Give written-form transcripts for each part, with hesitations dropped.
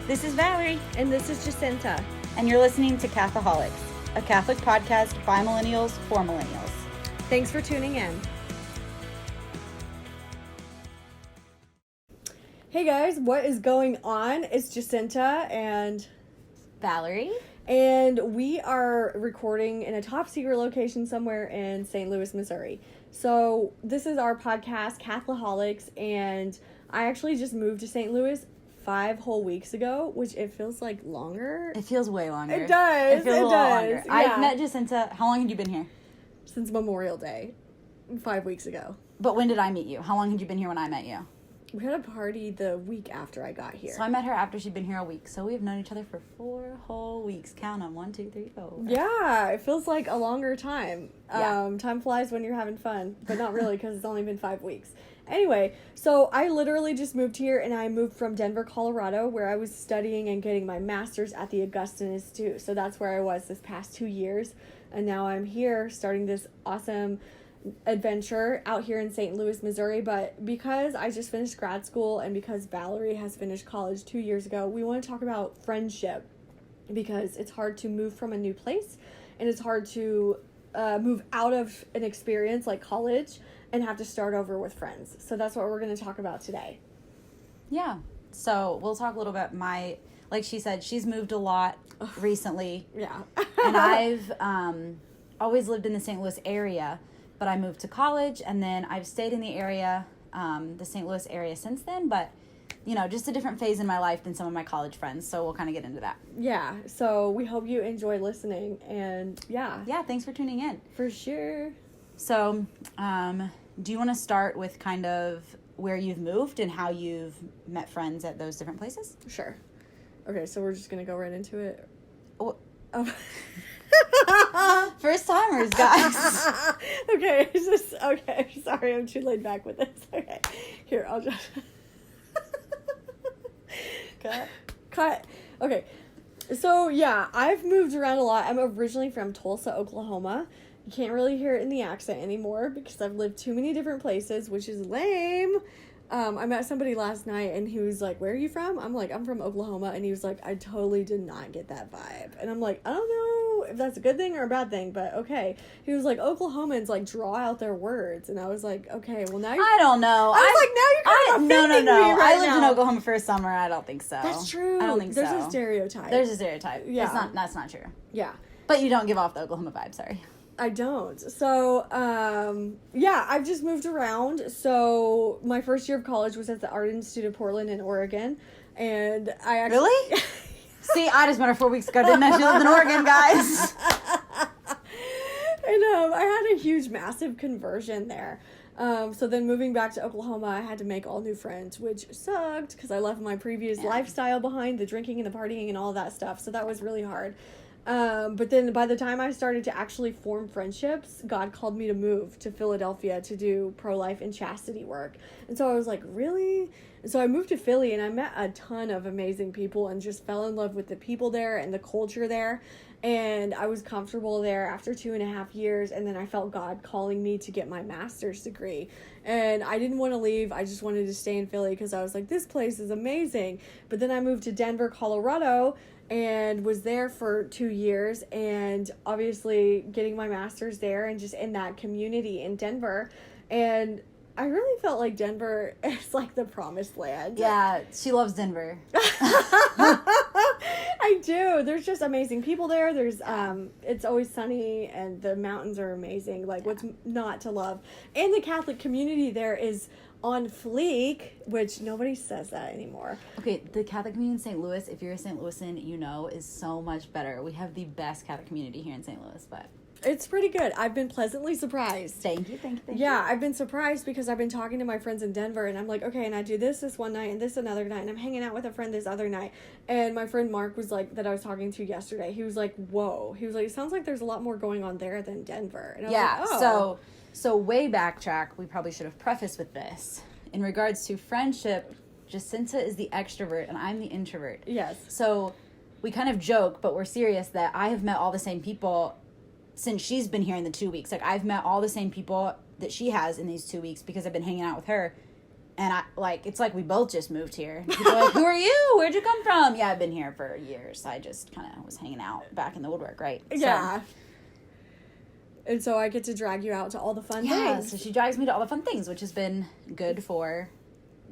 This is Valerie. And this is Jacinta. And you're listening to Catholics, a Catholic podcast by millennials for millennials. Thanks for tuning in. Hey guys, what is going on? It's Jacinta and Valerie. And we are recording in a top secret location somewhere in St. Louis, Missouri. So this is our podcast, Catholics, and I actually just moved to St. Louis 5 whole weeks ago, which it feels like longer. It feels way longer. It does. It feels a lot longer. Yeah. I met Jacinta. How long had you been here? Since Memorial Day, 5 weeks ago. But when did I meet you? How long had you been here when I met you? We had a party the week after I got here. So I met her after she'd been here a week. So we've known each other for 4 whole weeks. Count them. 1, 2, 3, 4. Yeah, it feels like a longer time. Yeah. Time flies when you're having fun, but not really because it's only been 5 weeks. Anyway, so I literally just moved here, and I moved from Denver, Colorado, where I was studying and getting my master's at the Augustine Institute. So that's where I was this past 2 years, and now I'm here starting this awesome adventure out here in St. Louis, Missouri. But because I just finished grad school and because Valerie has finished college 2 years ago, we want to talk about friendship, because it's hard to move from a new place, and it's hard to move out of an experience like college and have to start over with friends. So that's what we're going to talk about today. Yeah. So we'll talk a little bit. Like she said, she's moved a lot recently. Yeah. And I've always lived in the St. Louis area, but I moved to college, and then I've stayed in the area, the St. Louis area since then, but, you know, just a different phase in my life than some of my college friends, so we'll kind of get into that. Yeah, so we hope you enjoy listening, and yeah. Yeah, thanks for tuning in. For sure. So, do you want to start with kind of where you've moved and how you've met friends at those different places? Sure. Okay, so we're just going to go right into it. Oh. Oh. First timers, guys. Okay, sorry, I'm too laid back with this. Okay, here, I'll just... Cut. Okay, so yeah, I've moved around a lot. I'm originally from Tulsa, Oklahoma. You can't really hear it in the accent anymore because I've lived too many different places, which is lame. I met somebody last night, and he was like, "Where are you from?" I'm like, "I'm from Oklahoma," and he was like, "I totally did not get that vibe." And I'm like, "I don't know if that's a good thing or a bad thing, but okay." He was like, "Oklahomans like draw out their words," and I was like, "Okay, well now you're..." I don't know. I was like, "Now you're kind of offending me right I lived now." in Oklahoma for a summer. I don't think so. That's true. I don't think There's so. a stereotype. There's a stereotype. Yeah. That's not true. Yeah. But you don't give off the Oklahoma vibe, sorry. I don't. So, yeah, I've just moved around. So, my first year of college was at the Art Institute of Portland in Oregon. And I actually... Really? See, I just met her 4 weeks ago. Didn't know she lived in Oregon, guys. And I had a huge, massive conversion there. So then moving back to Oklahoma, I had to make all new friends, which sucked because I left my previous lifestyle behind, the drinking and the partying and all that stuff. So that was really hard. But then by the time I started to actually form friendships, God called me to move to Philadelphia to do pro-life and chastity work. And so I was like, really? And so I moved to Philly, and I met a ton of amazing people and just fell in love with the people there and the culture there. And I was comfortable there after 2.5 years, and then I felt God calling me to get my master's degree. And I didn't want to leave. I just wanted to stay in Philly because I was like, this place is amazing. But then I moved to Denver, Colorado, and was there for 2 years, and obviously getting my master's there and just in that community in Denver. And I really felt like Denver is like the promised land. Yeah, she loves Denver. I do. There's just amazing people there. There's it's always sunny, and the mountains are amazing. Like, what's not to love? And the Catholic community there is on fleek, which nobody says that anymore. Okay, the Catholic community in St. Louis, if you're a St. Louisan, you know, is so much better. We have the best Catholic community here in St. Louis, but... It's pretty good. I've been pleasantly surprised. Thank you. Yeah, I've been surprised because I've been talking to my friends in Denver, and I'm like, okay, and I do this one night and this another night, and I'm hanging out with a friend this other night. And my friend Mark was like, that I was talking to yesterday, he was like, whoa. He was like, it sounds like there's a lot more going on there than Denver. And I was like, oh. So way backtrack, we probably should have prefaced with this. In regards to friendship, Jacinta is the extrovert and I'm the introvert. Yes. So we kind of joke, but we're serious that I have met all the same people since she's been here in the 2 weeks. Like, I've met all the same people that she has in these 2 weeks because I've been hanging out with her. And it's like we both just moved here. People are like, who are you? Where'd you come from? Yeah, I've been here for years. I just kind of was hanging out back in the woodwork, right? Yeah. And so I get to drag you out to all the fun things. So she drags me to all the fun things, which has been good for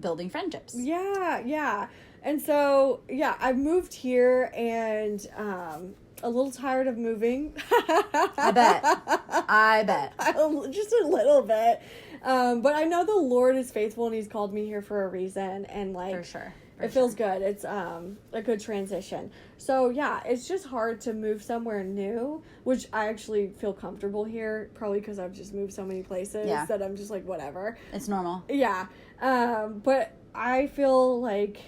building friendships. Yeah. And so, I moved here and a little tired of moving. I bet. Just a little bit. But I know the Lord is faithful and he's called me here for a reason. And like, for sure. It feels good. It's a good transition. So yeah, it's just hard to move somewhere new, which I actually feel comfortable here, probably because I've just moved so many places that I'm just like, whatever. It's normal. Yeah. But I feel like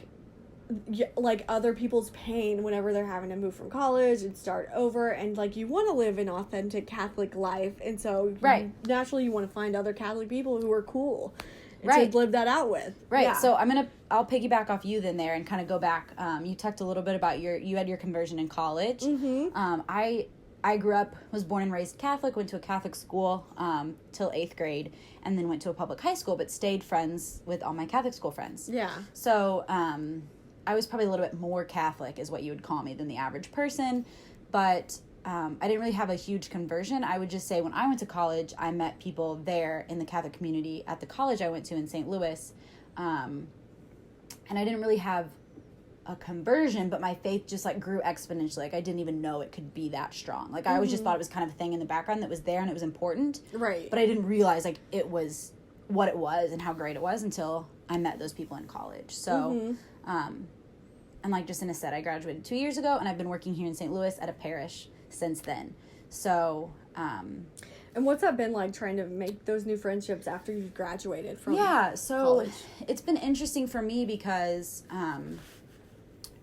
other people's pain whenever they're having to move from college and start over, and like you want to live an authentic Catholic life, and so naturally you want to find other Catholic people who are cool. To live that out with. Right. Yeah. So I'll piggyback off you then there and kind of go back. You talked a little bit about you had your conversion in college. Mm-hmm. I grew up, was born and raised Catholic, went to a Catholic school till 8th grade, and then went to a public high school, but stayed friends with all my Catholic school friends. Yeah. So I was probably a little bit more Catholic is what you would call me than the average person, but I didn't really have a huge conversion. I would just say when I went to college, I met people there in the Catholic community at the college I went to in St. Louis. And I didn't really have a conversion, but my faith just like grew exponentially. Like I didn't even know it could be that strong. Like I always just thought it was kind of a thing in the background that was there and it was important. Right. But I didn't realize like it was what it was and how great it was until I met those people in college. So, and like Jacinta said, I graduated 2 years ago and I've been working here in St. Louis at a parish since then. So, and what's that been like trying to make those new friendships after you've graduated from college? It's been interesting for me because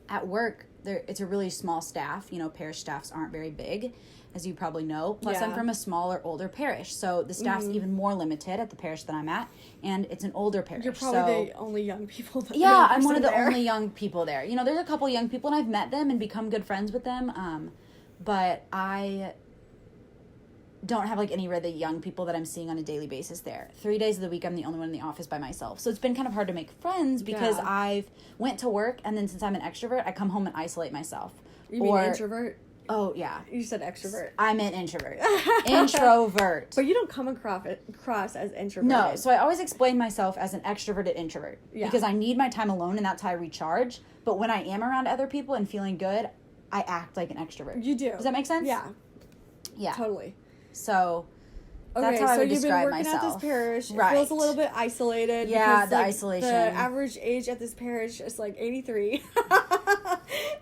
at work it's a really small staff. You know, parish staffs aren't very big, as you probably know. Plus, I'm from a smaller, older parish, so the staff's even more limited at the parish that I'm at, and it's an older parish. You're probably the only young people. I'm one of the only young people there. You know, there's a couple young people, and I've met them and become good friends with them. But I don't have like any really young people that I'm seeing on a daily basis there. 3 days of the week, I'm the only one in the office by myself. So it's been kind of hard to make friends because I've went to work, and then since I'm an extrovert, I come home and isolate myself. You mean introvert? Oh, yeah. You said extrovert. I'm an introvert. Introvert. But you don't come across as introverted. No, so I always explain myself as an extroverted introvert. Yeah. Because I need my time alone, and that's how I recharge. But when I am around other people and feeling good, I act like an extrovert. You do. Does that make sense? Yeah. Yeah. Totally. So that's how I would describe myself. So you've been working at this parish. It feels a little bit isolated. Yeah, because, the like, isolation. The average age at this parish is like 83.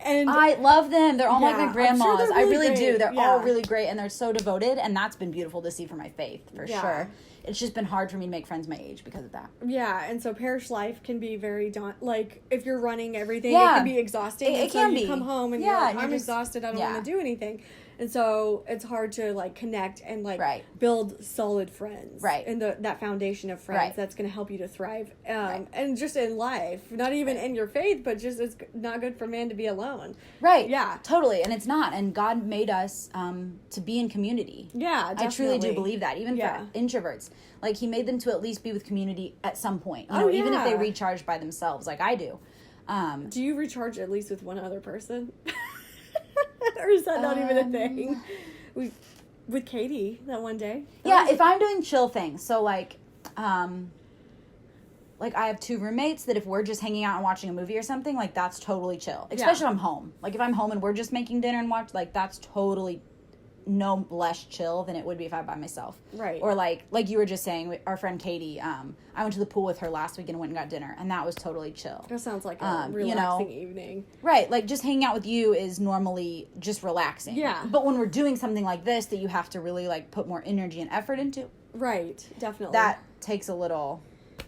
And I love them. They're all like my grandmas. I'm sure I really do. They're Yeah. all really great, and they're so devoted, and that's been beautiful to see for my faith, for sure. It's just been hard for me to make friends my age because of that. Yeah, and so parish life can be very like if you're running everything, it can be exhausting. It can be. You come home and you're like, I'm exhausted. I don't want to do anything. And so it's hard to like connect and like build solid friends, and that foundation of friends that's going to help you to thrive, and just in life, not even in your faith, but just it's not good for man to be alone. Right. Yeah. Totally. And it's not. And God made us to be in community. Yeah. Definitely. I truly do believe that. Even for introverts, like He made them to at least be with community at some point. You know, even if they recharge by themselves, like I do. Do you recharge at least with one other person? Or is that not even a thing? With Katie that one day. If I'm doing chill things, so like I have 2 roommates that if we're just hanging out and watching a movie or something, like that's totally chill. Especially if I'm home. Like if I'm home and we're just making dinner and watch, like that's totally no less chill than it would be if I'm by myself. Right. Or like you were just saying, our friend Katie, I went to the pool with her last week and went and got dinner, and that was totally chill. That sounds like a relaxing evening. Right. Like just hanging out with you is normally just relaxing. Yeah. But when we're doing something like this that you have to really like put more energy and effort into. Right. Definitely. That takes a little,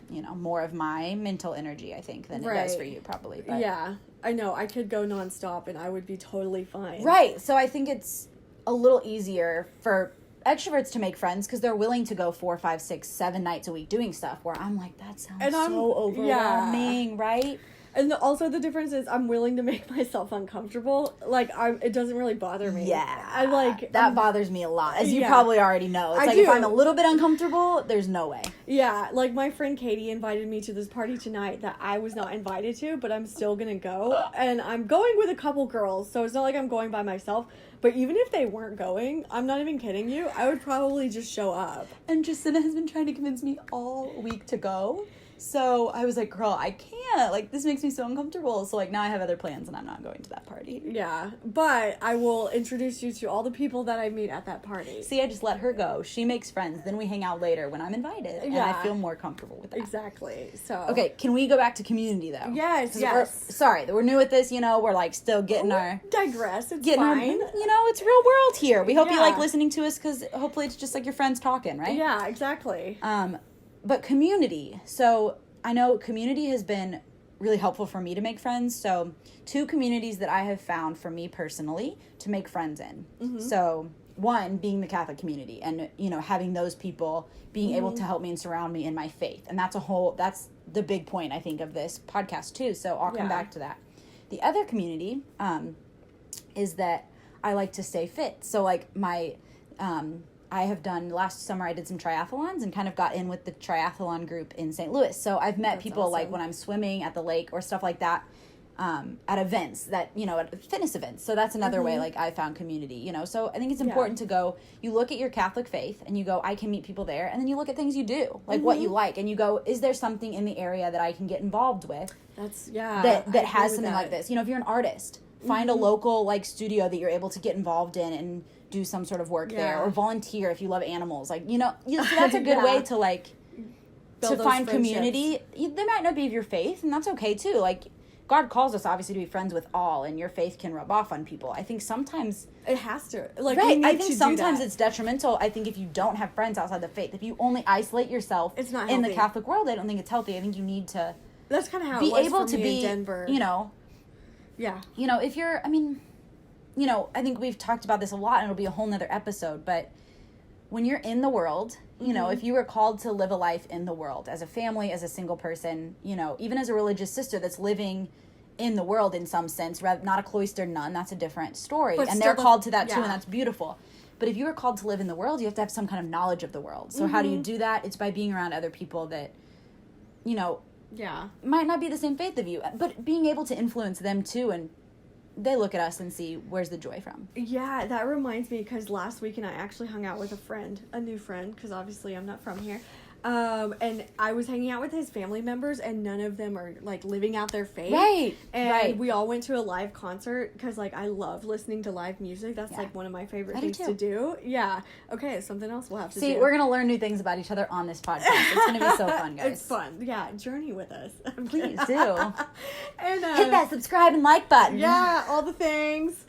more of my mental energy, I think, than it does for you probably. But. Yeah. I know. I could go nonstop and I would be totally fine. Right. So I think it's a little easier for extroverts to make friends because they're willing to go 4, 5, 6, 7 nights a week doing stuff where I'm like, that sounds so overwhelming, right? And also the difference is I'm willing to make myself uncomfortable. Like, it doesn't really bother me. Yeah. I like... That bothers me a lot, as you Yeah. probably already know. It's I like, do. if I'm a little bit uncomfortable, there's no way. Yeah, like my friend Katie invited me to this party tonight that I was not invited to, but I'm still gonna go. And I'm going with a couple girls, so it's not like I'm going by myself. But even if they weren't going, I'm not even kidding you, I would probably just show up. And Jacinta has been trying to convince me all week to go. So I was like, girl, I can't. Like, this makes me so uncomfortable. So, like, now I have other plans and I'm not going to that party. Yeah, but I will introduce you to all the people that I meet at that party. See, I just let her go. She makes friends. Then we hang out later when I'm invited. And I Yeah. feel more comfortable with that. Exactly. So Okay, can we go back to community, though? Yes, 'Cause yes. we're new at this, you know. We're, like, still getting our... digress. It's Getting our, fine. you know, it's real world here. We hope you Yeah. like listening to us because hopefully it's just like your friends talking, right? Yeah, exactly. But community. So I know community has been really helpful for me to make friends. So 2 communities that I have found for me personally to make friends in. Mm-hmm. So one being the Catholic community and, you know, having those people being able to help me and surround me in my faith. And that's the big point, I think, of this podcast too. So I'll come Yeah. back to that. The other community is that I like to stay fit. So like I have done, last summer I did some triathlons and kind of got in with the triathlon group in St. Louis. So I've met That's people like awesome. when I'm swimming at the lake or stuff like that, at events that, you know, at fitness events. So that's another way like I found community, you know. So I think it's important to go, you look at your Catholic faith and you go, I can meet people there. And then you look at things you do, like what you like. And you go, is there something in the area that I can get involved with That's I that agree has with something that. like this? You know, if you're an artist, find a local like studio that you're able to get involved in and do some sort of work there, Yeah. or volunteer if you love animals. Like, you know, so that's a good Yeah. way to like Build to those find friendships. community. They might not be of your faith, and that's okay too. Like, God calls us obviously to be friends with all, and your faith can rub off on people. I think sometimes, It has to. Like, we right? need I to think do sometimes that. it's detrimental. I think if you don't have friends outside the faith, if you only isolate yourself It's not in the healthy. Catholic world, I don't think it's healthy. I think you need to That's kind of how be it was able for to me be, in Denver. you know, Yeah. if you're, I mean, you know, I think we've talked about this a lot and it'll be a whole nother episode, but when you're in the world, you know, if you were called to live a life in the world as a family, as a single person, you know, even as a religious sister that's living in the world in some sense, rather not a cloistered nun, that's a different story. But And still they're the- called to that too, yeah. and that's beautiful. But if you were called to live in the world, you have to have some kind of knowledge of the world. So how do you do that? It's by being around other people that, you know, Yeah. might not be the same faith of you, but being able to influence them too, and they look at us and see where's the joy from. Yeah, that reminds me because last weekend I actually hung out with a new friend, because obviously I'm not from here. And I was hanging out with his family members, and none of them are like living out their faith. Right, And right. we all went to a live concert because like I love listening to live music. That's Yeah. like one of my favorite I do things too. to do. Yeah. Okay, something else we'll have to See, do. we're going to learn new things about each other on this podcast. It's going to be so fun, guys. It's fun. Yeah, journey with us. Please do. And Hit that subscribe and like button. yeah, all the things.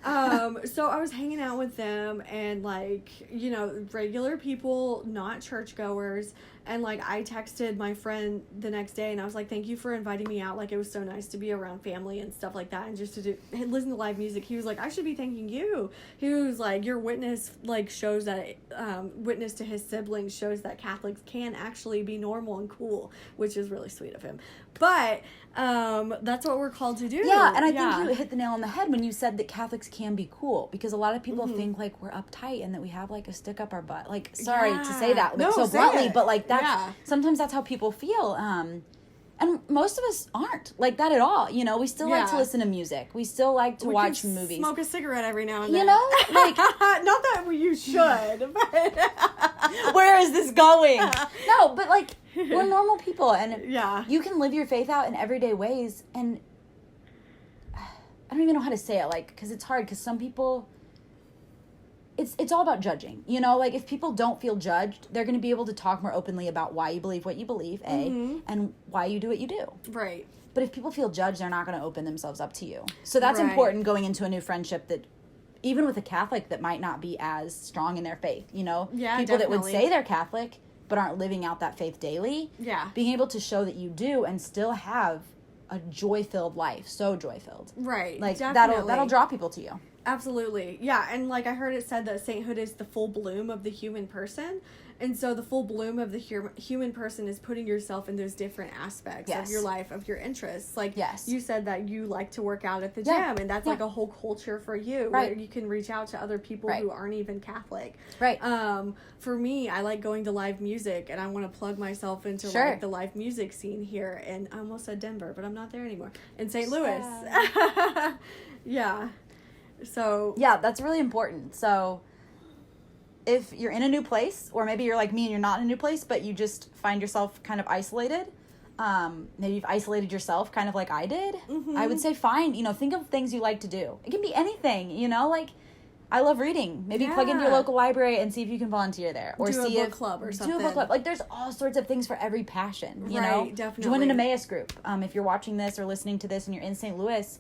So I was hanging out with them and like, you know, regular people, not churchgoers. And like I texted my friend the next day and I was like, thank you for inviting me out. Like it was so nice to be around family and stuff like that and just to listen to live music. He was like, I should be thanking you. He was like, your witness like shows that witness to his siblings shows that Catholics can actually be normal and cool, which is really sweet of him. But that's what we're called to do. Yeah, and I think you hit the nail on the head when you said that Catholics can be cool, because a lot of people think like we're uptight and that we have like a stick up our butt. Like, sorry to say that, like, No, so say bluntly, it. but like that's Yeah. sometimes that's how people feel. And most of us aren't like that at all. You know, we still like to Yeah. listen to music. We still like to We watch can movies. Smoke a cigarette every now and You then. know, like- not that you should, but Where is this going? No, but like we're normal people, and yeah. you can live your faith out in everyday ways. And I don't even know how to say it, like, because it's hard. Because some people, it's all about judging. You know, like if people don't feel judged, they're going to be able to talk more openly about why you believe what you believe, and why you do what you do. Right. But if people feel judged, they're not going to open themselves up to you. So that's Right. important going into a new friendship, that even with a Catholic that might not be as strong in their faith, you know? Yeah, people that would definitely. say they're Catholic but aren't living out that faith daily. Yeah. Being able to show that you do and still have a joy-filled life, so joy-filled. Right. Like Definitely. that'll draw people to you. Absolutely. Yeah, and like I heard it said that sainthood is the full bloom of the human person. And so the full bloom of the human person is putting yourself in those different aspects Yes. of your life, of your interests. Like, Yes. you said that you like to work out at the Yeah. gym, and that's Yeah. like a whole culture for you, Right. where you can reach out to other people Right. who aren't even Catholic. Right. For me, I like going to live music, and I want to plug myself into Sure. like the live music scene here. And I almost said Denver, but I'm not there anymore. In St. Louis. Yeah. So. Yeah, that's really important. So if you're in a new place, or maybe you're like me and you're not in a new place, but you just find yourself kind of isolated, maybe you've isolated yourself kind of like I did, I would say fine, think of things you like to do. It can be anything, like I love reading. Maybe plug into your Yeah. local library and see if you can volunteer there. Or Do a see book if, club or Do a something. book club. Like, there's all sorts of things for every passion, you know? Right, definitely. Join an Emmaus group. If you're watching this or listening to this and you're in St. Louis,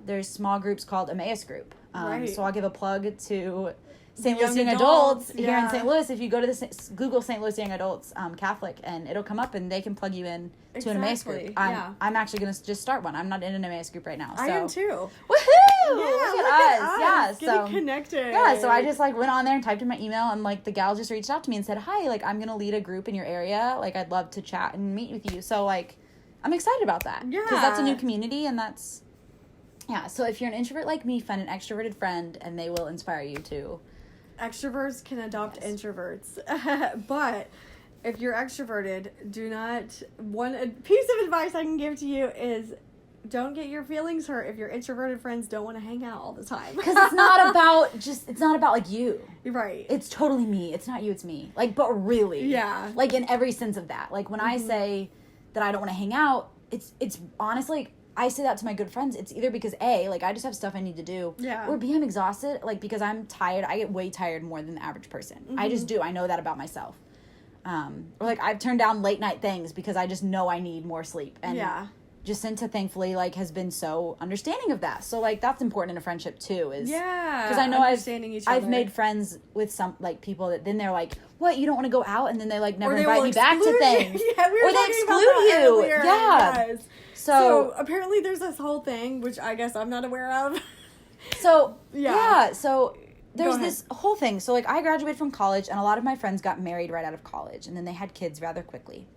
there's small groups called Emmaus Group. Right. So I'll give a plug to St. Young Louis Young adults, Adults here yeah. in St. Louis. If you go to Google St. Louis Young Adults Catholic, and it'll come up, and they can plug you in to an Emmaus Exactly, group. yeah. I'm actually going to just start one. I'm not in an Emmaus group right now. So. I am too. Woohoo! Yeah, look at us. Yeah, Getting so connected. yeah, so I just went on there and typed in my email, and the gal just reached out to me and said, "Hi, I'm gonna lead a group in your area. I'd love to chat and meet with you." So I'm excited about that. Yeah. Because that's a new community, and that's So if you're an introvert like me, find an extroverted friend, and they will inspire you to. Extroverts can adopt Yes. introverts, but if you're extroverted, do not. One piece of advice I can give to you is, don't get your feelings hurt if your introverted friends don't want to hang out all the time. Because it's not about you. Right. It's totally me. It's not you, it's me. But really. Yeah. In every sense of that. When I say that I don't want to hang out, it's honestly, I say that to my good friends. It's either because A, I just have stuff I need to do. Yeah. Or B, I'm exhausted. Because I'm tired. I get way tired more than the average person. I just do. I know that about myself. Or I've turned down late night things because I just know I need more sleep. And Yeah. Jacinta, thankfully, has been so understanding of that. So, that's important in a friendship, too, is... Yeah. Because I know understanding each I've other. made friends with some, people that then they're like, what, you don't want to go out? And then they, never Or they invite will me back to exclude you. things. Yeah, we were or they talking exclude about that you. earlier. Yeah. Yes. So, apparently there's this whole thing, which I guess I'm not aware of. yeah. So there's ahead. this whole thing. So, I graduated from college, and a lot of my friends got married right out of college, and then they had kids rather quickly.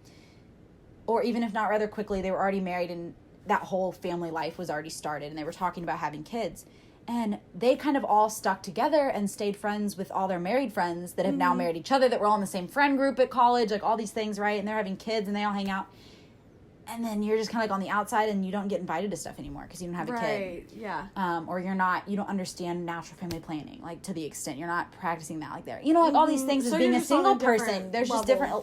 Or even if not rather quickly, they were already married, and that whole family life was already started, and they were talking about having kids. And they kind of all stuck together and stayed friends with all their married friends that have now married each other, that were all in the same friend group at college, all these things, right? And they're having kids, and they all hang out. And then you're just kind of on the outside, and you don't get invited to stuff anymore because you don't have a kid. Right, yeah. Or you don't understand natural family planning, to the extent you're not practicing that, there. All these things as So being you're a just on a single different person. There's just level,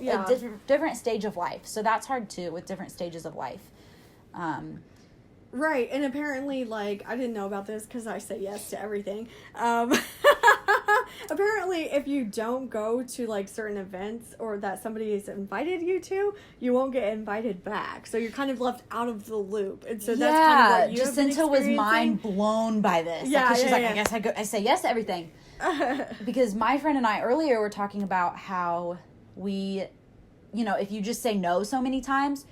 different stage of life. So that's hard too, with different stages of life. Right, and apparently, I didn't know about this because I say yes to everything. Apparently, if you don't go to, certain events or that somebody has invited you to, you won't get invited back. So you're kind of left out of the loop. And so that's kind of what you have been Jacinta was experiencing. mind blown by this. Yeah, 'Cause she's yeah, I yeah. guess I say yes to everything. Because my friend and I earlier were talking about how we, if you just say no so many times,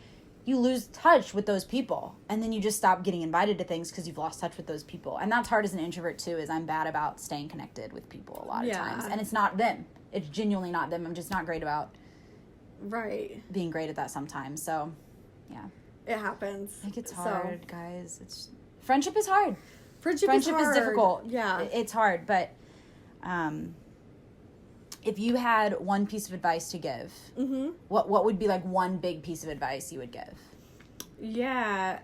you lose touch with those people, and then you just stop getting invited to things because you've lost touch with those people. And that's hard as an introvert too, is I'm bad about staying connected with people a lot of times. And it's not them. It's genuinely not them. I'm just not great about Right. being great at that sometimes. So, yeah. It happens. I think it's So, hard, guys. Friendship is hard. Friendship Friendship is is hard. difficult. Yeah. It's hard, but if you had one piece of advice to give, what would be one big piece of advice you would give Yeah.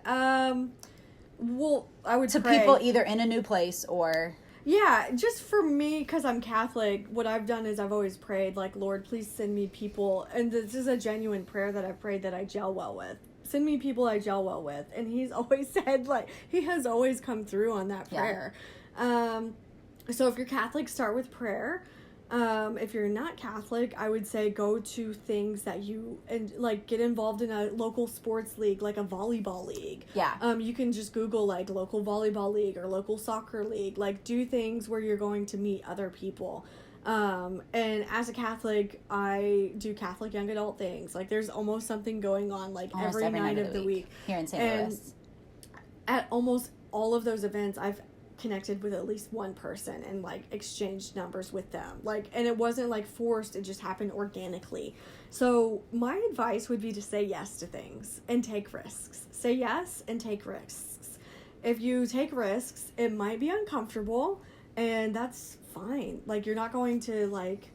Well, I would to pray. people either in a new place or Yeah, just for me, because I'm Catholic, what I've done is I've always prayed, Lord, please send me people, and this is a genuine prayer that I've prayed that I gel well with. Send me people I gel well with. And he's always said, he has always come through on that prayer. So if you're Catholic, start with prayer. If you're not Catholic, I would say go to things that get involved in a local sports league, like a volleyball league. Yeah. You can just Google local volleyball league or local soccer league. Do things where you're going to meet other people. And as a Catholic, I do Catholic young adult things. There's almost something going on almost every night of the week. here in St. And Louis. at almost all of those events, I've connected with at least one person and like exchanged numbers with them. Like, and it wasn't like forced, it just happened organically. So my advice would be to say yes to things and take risks. Say yes and take risks. If you take risks, it might be uncomfortable, and that's fine. Like, you're not going to like,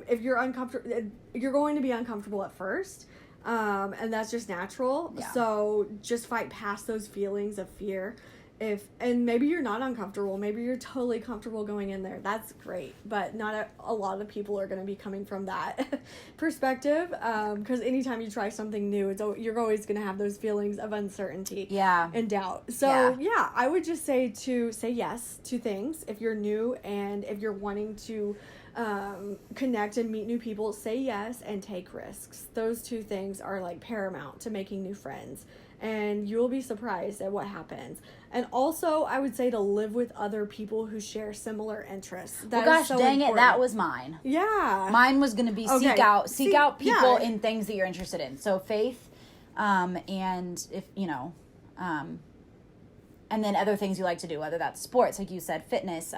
if you're uncomfortable, you're going to be uncomfortable at first. And that's just natural. Yeah. So just fight past those feelings of fear. And maybe you're not uncomfortable. Maybe you're totally comfortable going in there. That's great. But not a lot of people are going to be coming from that perspective. Because anytime you try something new, you're always going to have those feelings of uncertainty and doubt. So yeah, I would just say to say yes to things if you're new and if you're wanting to connect and meet new people. Say yes and take risks. Those two things are like paramount to making new friends, and you'll be surprised at what happens. And also, I would say to live with other people who share similar interests. That well, gosh, is so dang important. it, that was mine. Yeah. Mine was going to be seek out people in things that you're interested in. So faith, and if, you know, and then other things you like to do, whether that's sports, like you said, fitness,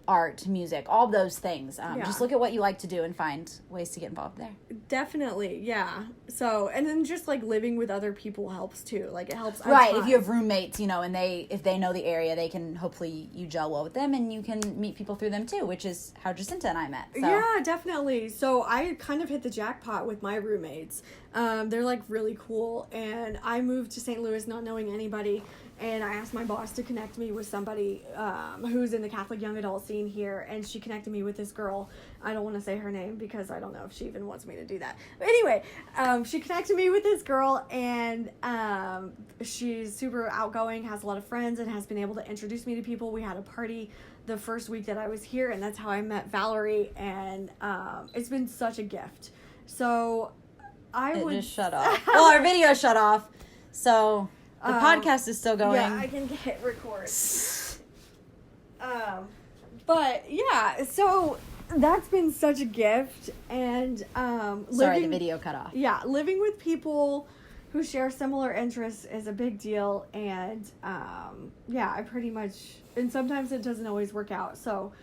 art, music, all those things. Just look at what you like to do and find ways to get involved there. Definitely, yeah. So, and then just like living with other people helps too. Like, it helps. Right, if you have roommates, you know, and if they know the area, they can, hopefully you gel well with them, and you can meet people through them too, which is how Jacinta and I met. So. Yeah, definitely. So I kind of hit the jackpot with my roommates. They're like really cool, and I moved to St. Louis not knowing anybody. And I asked my boss to connect me with somebody who's in the Catholic young adult scene here. And she connected me with this girl. I don't want to say her name because I don't know if she even wants me to do that. But anyway, she connected me with this girl. And she's super outgoing, has a lot of friends, and has been able to introduce me to people. We had a party the first week that I was here. And that's how I met Valerie. And it's been such a gift. So It just shut off. Well, our video shut off. So... The podcast is still going. Yeah, I can hit record. But yeah, so that's been such a gift, and sorry, the video cut off. Yeah, living with people who share similar interests is a big deal, and yeah, I pretty much, and sometimes it doesn't always work out. So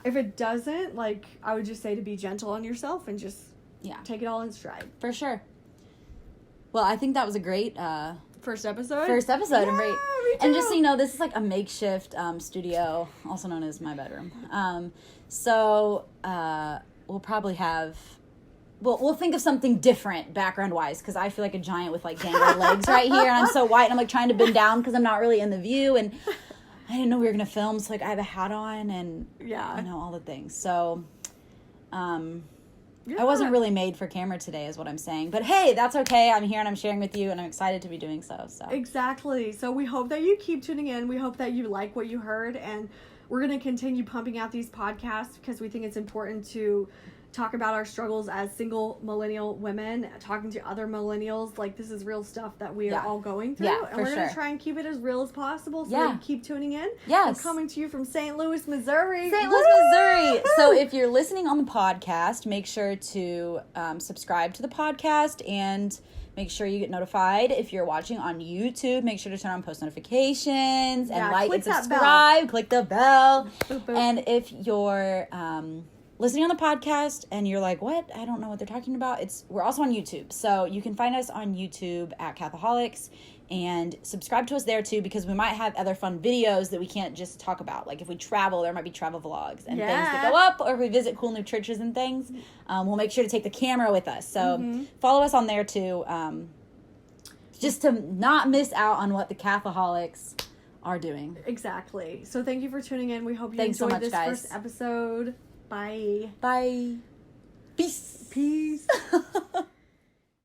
if it doesn't, like, I would just say to be gentle on yourself and just take it all in stride. For sure. Well, I think that was a great first episode. Yeah, and just so you know, this is like a makeshift studio, also known as my bedroom. So we'll probably have, we'll think of something different background wise, because I feel like a giant with like dangling legs right here, and I'm so white, and I'm like trying to bend down because I'm not really in the view, and I didn't know we were gonna film, so like I have a hat on, and you know, all the things. So I wasn't really made for camera today is what I'm saying. But hey, that's okay. I'm here and I'm sharing with you, and I'm excited to be doing so. Exactly. So we hope that you keep tuning in. We hope that you like what you heard, and we're going to continue pumping out these podcasts because we think it's important to talk about our struggles as single millennial women, talking to other millennials. Like, this is real stuff that we are all going through, and we're going to try and keep it as real as possible, so you keep tuning in. Yes. I'm coming to you from St. Louis, Missouri. St. Louis, Missouri. So if you're listening on the podcast, make sure to subscribe to the podcast, and make sure you get notified. If you're watching on YouTube, make sure to turn on post notifications and like and subscribe. Click the bell. Boop, boop. And if you're listening on the podcast and you're like, what? I don't know what they're talking about. We're also on YouTube. So you can find us on YouTube at Catholics, and subscribe to us there too, because we might have other fun videos that we can't just talk about. Like if we travel, there might be travel vlogs and things that go up, or if we visit cool new churches and things, we'll make sure to take the camera with us. So follow us on there too, just to not miss out on what the Catholics are doing. Exactly. So thank you for tuning in. We hope you enjoyed so much, this guys. First episode. Bye. Bye. Peace. Peace.